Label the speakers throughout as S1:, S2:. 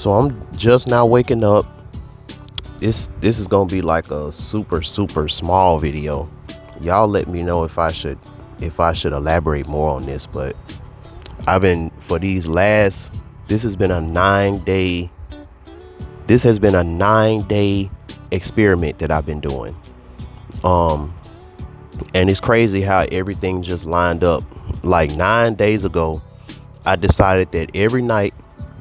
S1: So I'm just now waking up. This is gonna be like a super small video. Y'all let me know if I should elaborate more on this, but I've been this has been a 9-day experiment that I've been doing. And it's crazy how everything just lined up. Like 9 days ago, I decided that every night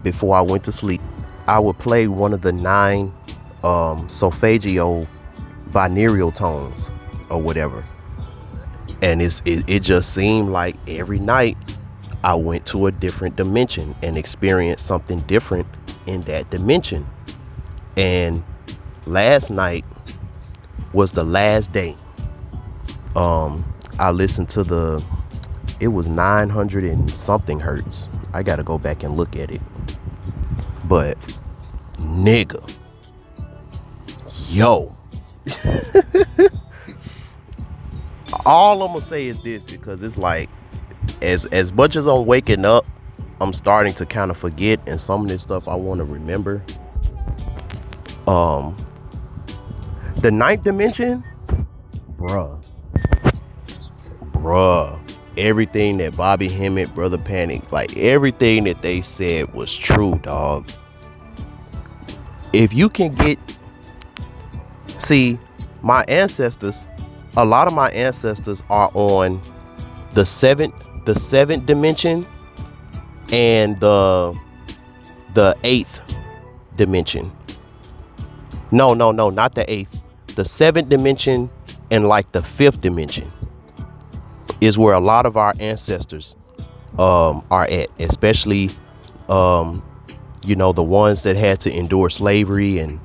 S1: before I went to sleep, I would play one of the 9 solfeggio binaural tones or whatever. And it just seemed like every night I went to a different dimension and experienced something different in that dimension. And last night was the last day. I listened to it was 900 and something hertz. I gotta go back and look at it. But nigga, yo, all I'm gonna say is this, because it's like, as much as I'm waking up, I'm starting to kind of forget, and some of this stuff I want to remember. The 9th dimension, bruh, everything that Bobby Hemmett, Brother Panic, like everything that they said was true, dog. If you can my ancestors, a lot of my ancestors are on the seventh dimension and the 8th dimension. No, not the 8th. The 7th dimension and like the 5th dimension is where a lot of our ancestors are at, especially the ones that had to endure slavery and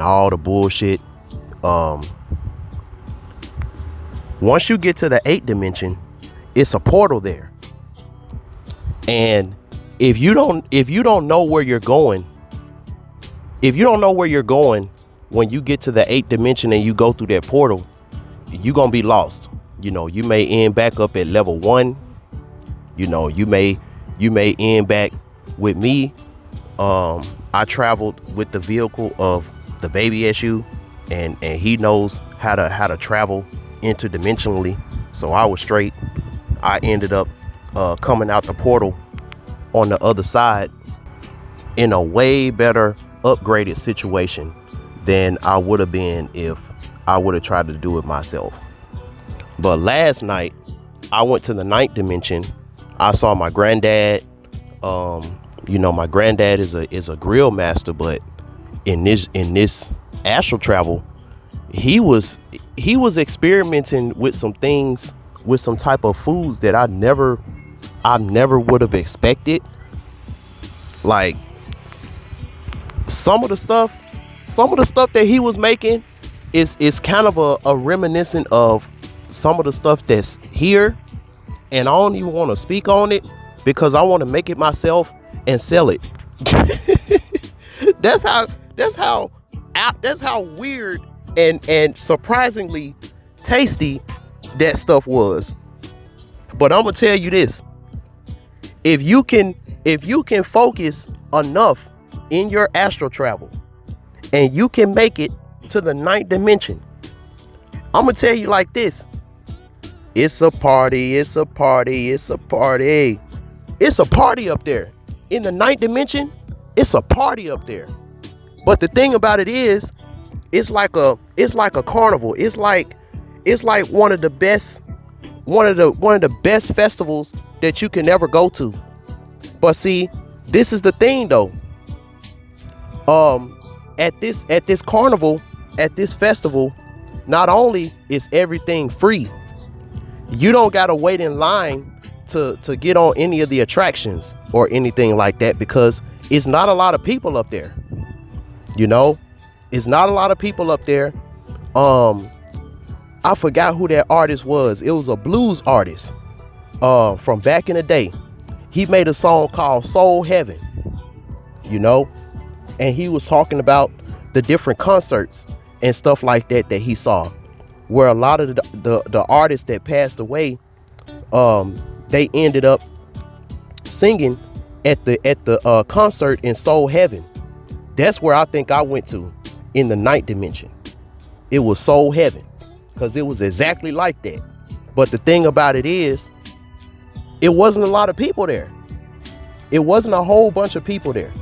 S1: all the bullshit. Once you get to the 8th dimension, it's a portal there. And if you don't know where you're going, when you get to the 8th dimension and you go through that portal, you're gonna be lost. You may end back up at level 1. You may end back with me. I traveled with the vehicle of the baby SU, and he knows how to travel interdimensionally. So I was straight. I ended up coming out the portal on the other side in a way better upgraded situation than I would have been if I would have tried to do it myself. But last night I went to the 9th dimension. I saw my granddad. My granddad is a grill master, but in this astral travel, he was experimenting with some things, with some type of foods that I never would have expected. Like some of the stuff that he was making is kind of a reminiscent of some of the stuff that's here, and I don't even want to speak on it because I want to make it myself and sell it. That's how weird and surprisingly tasty that stuff was. But I'm gonna tell you this: if you can focus enough in your astral travel and you can make it to the 9th dimension, I'm gonna tell you like this: it's a party up there. In the 9th dimension, it's a party up there. But the thing about it is, it's like a carnival. It's like one of the best festivals that you can ever go to. But see, this is the thing though. At this carnival, at this festival, not only is everything free, you don't gotta wait in line to get on any of the attractions or anything like that, because it's not a lot of people up there. It's not a lot of people up there. I forgot who that artist was. It was a blues artist from back in the day. He made a song called Soul Heaven, and he was talking about the different concerts and stuff like that he saw, where a lot of the artists that passed away, they ended up singing at the concert in Soul Heaven. That's where I think I went to in the ninth dimension. It was soul heaven, because it was exactly like that. But the thing about it is, it wasn't a lot of people there. It wasn't a whole bunch of people there,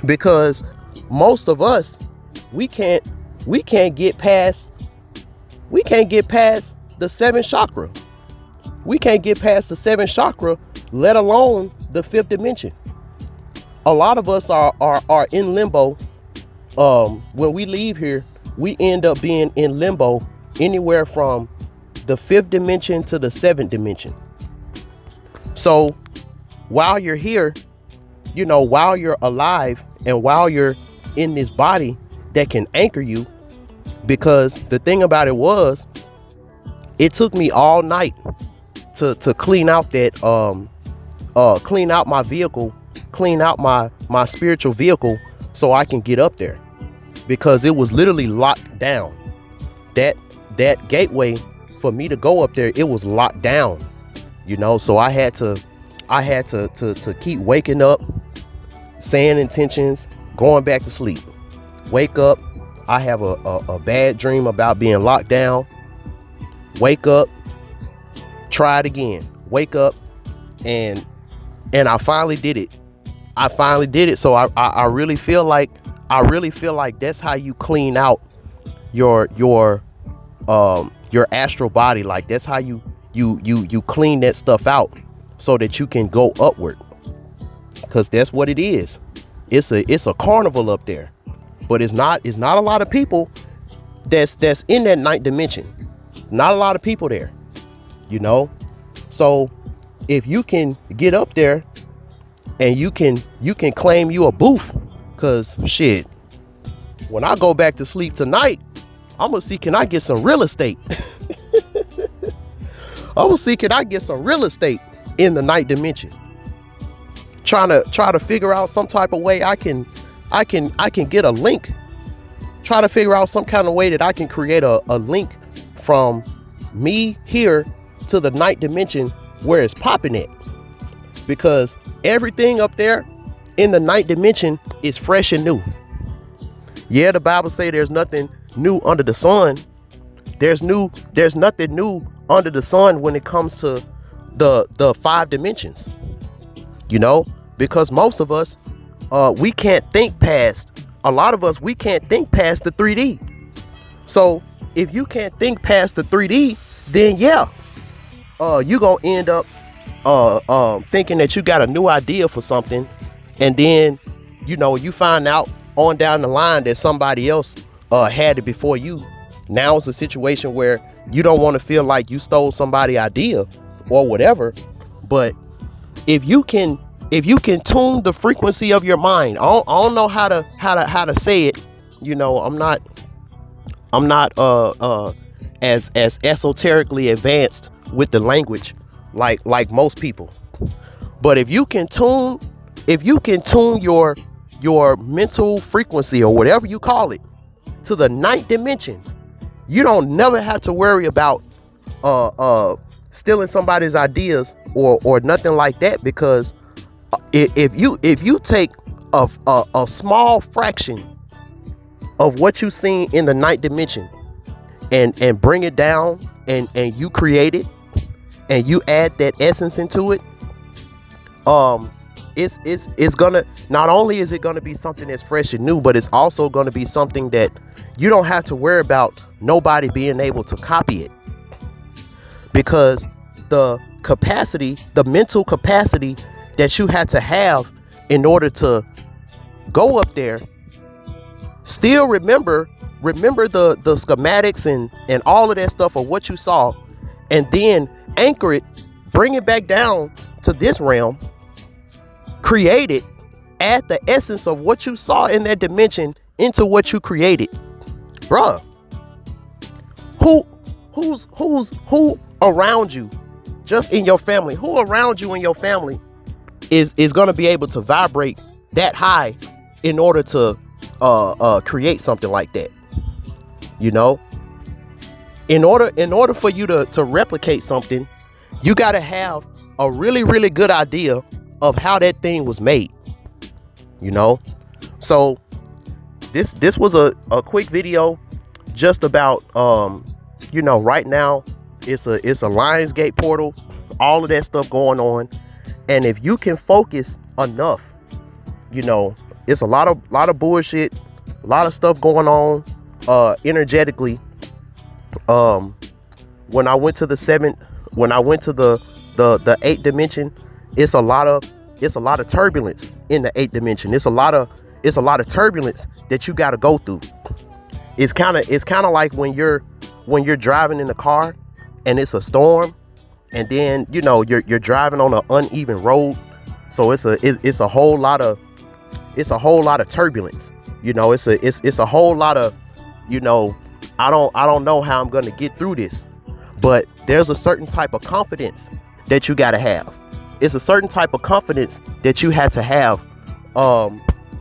S1: because most of us, we can't get past the seventh chakra. We can't get past the seventh chakra, let alone the fifth dimension. A lot of us are in limbo. When we leave here, we end up being in limbo anywhere from the fifth dimension to the seventh dimension. So while you're here, while you're alive and while you're in this body that can anchor you, because the thing about it was, it took me all night to clean out clean out my vehicle, clean out my spiritual vehicle, so I can get up there, because it was literally locked down. That gateway for me to go up there, it was locked down, so I had to keep waking up, saying intentions, going back to sleep, wake up, I have a bad dream about being locked down, wake up, try it again, wake up, and I finally did it. So I really feel like that's how you clean out your astral body. Like, that's how you clean that stuff out so that you can go upward, because that's what it is. It's a carnival up there, but it's not a lot of people that's in that ninth dimension. Not a lot of people there, so if you can get up there and you can claim you a booth, because shit, when I go back to sleep tonight, I'm gonna see, can I get some real estate? I'm gonna see, can I get some real estate in the ninth dimension? Try to figure out some type of way I can get a link. Try to figure out some kind of way that I can create a link from me here to the ninth dimension where it's popping at, because everything up there in the ninth dimension is fresh and new. Yeah, the Bible say there's nothing new under the sun. There's nothing new under the sun when it comes to the five dimensions, because most of us, we can't think past, a lot of us, we can't think past the 3D. So if you can't think past the 3D, then yeah, you gonna end up thinking that you got a new idea for something, and then you find out on down the line that somebody else had it before you. Now it's a situation where you don't want to feel like you stole somebody's idea or whatever. But if you can tune the frequency of your mind, I don't know how to say it. I'm not as esoterically advanced with the language like most people. But if you can tune your mental frequency, or whatever you call it, to the ninth dimension, you don't never have to worry about stealing somebody's ideas or nothing like that, because if you take a small fraction of what you seen in the ninth dimension and bring it down and you create it and you add that essence into it, it's gonna, not only is it gonna be something that's fresh and new, but it's also gonna be something that you don't have to worry about nobody being able to copy it, because the mental capacity that you had to have in order to go up there, still remember the schematics and all of that stuff of what you saw, and then anchor it, bring it back down to this realm, create it, add the essence of what you saw in that dimension into what you created. Bruh, who around you, just in your family, who around you in your family is going to be able to vibrate that high in order to create something like that? In order for you to replicate something, you got to have a really, really good idea of how that thing was made. So this was a quick video just about you know, right now it's a Lionsgate portal, all of that stuff going on. And if you can focus enough, you know, it's a lot of bullshit, a lot of stuff going on energetically. When I went to the 7th, when I went to the 8th dimension, it's a lot of turbulence in the 8th dimension. It's a lot of turbulence that you got to go through. It's kind of like when you're driving in the car and it's a storm, and then, you know, you're driving on an uneven road. So it's a whole lot of turbulence. You know, it's a whole lot of, you know, I don't know how I'm gonna get through this. But there's a certain type of confidence that you gotta have. It's a certain type of confidence that you had to have.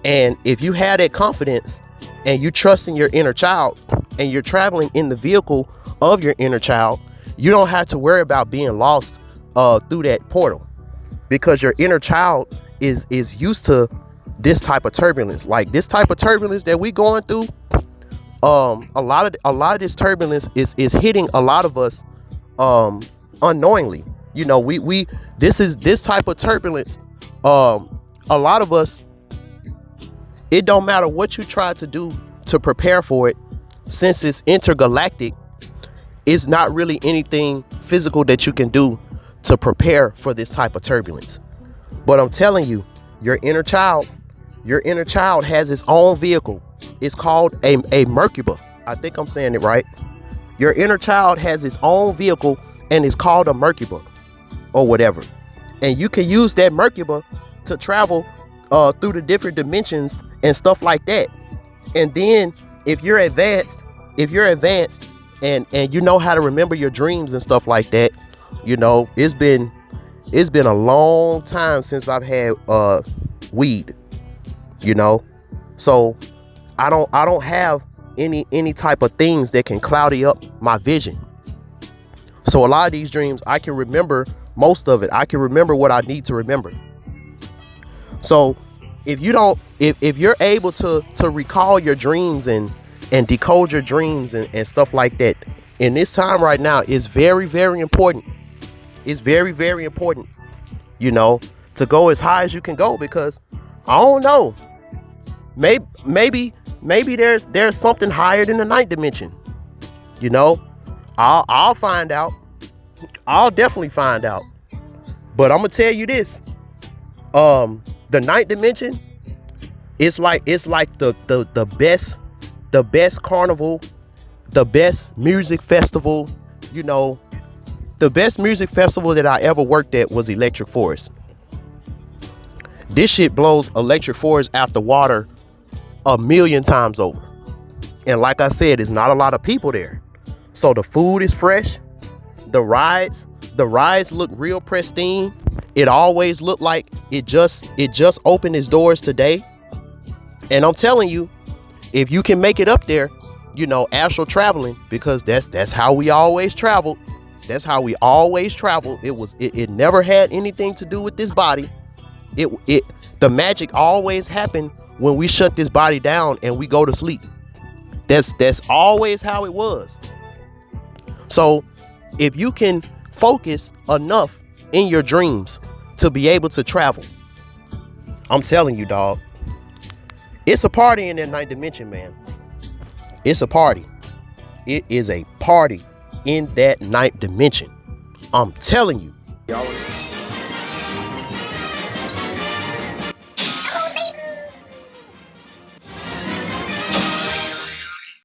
S1: And if you have that confidence and you trust in your inner child and you're traveling in the vehicle of your inner child, you don't have to worry about being lost through that portal, because your inner child is used to this type of turbulence. Like this type of turbulence that we going through, a lot of this turbulence is hitting a lot of us unknowingly. You know, this type of turbulence, a lot of us, it don't matter what you try to do to prepare for it, since it's intergalactic. It's not really anything physical that you can do to prepare for this type of turbulence. But I'm telling you, your inner child has its own vehicle. It's called a Merkaba. I think I'm saying it right. Your inner child has its own vehicle and it's called a Merkaba or whatever. And you can use that Merkaba to travel through the different dimensions and stuff like that. And then if you're advanced and you know how to remember your dreams and stuff like that, you know, it's been a long time since I've had weed, you know. So I don't have any type of things that can cloudy up my vision. So a lot of these dreams, I can remember most of it. I can remember what I need to remember. So if you're able to recall your dreams and decode your dreams and stuff like that, in this time right now, is very, very important. It's very, very important, you know, to go as high as you can go, because I don't know, maybe there's something higher than the 9th dimension. You know, I'll find out. I'll definitely find out. But I'm gonna tell you this: the 9th dimension, it's like the best carnival, the best music festival. You know, the best music festival that I ever worked at was Electric Forest. This shit blows Electric Forest out the water 1,000,000 times over. And like I said, there's not a lot of people there. So the food is fresh. The rides look real pristine. It always looked like it just opened its doors today. And I'm telling you, if you can make it up there, you know, astral traveling, because that's how we always traveled. That's how we always traveled. It never had anything to do with this body. The magic always happened when we shut this body down and we go to sleep. That's always how it was. So if you can focus enough in your dreams to be able to travel, I'm telling you, dog, it's a party in that 9th dimension, man. It's a party. It is a party in that 9th dimension. I'm telling you.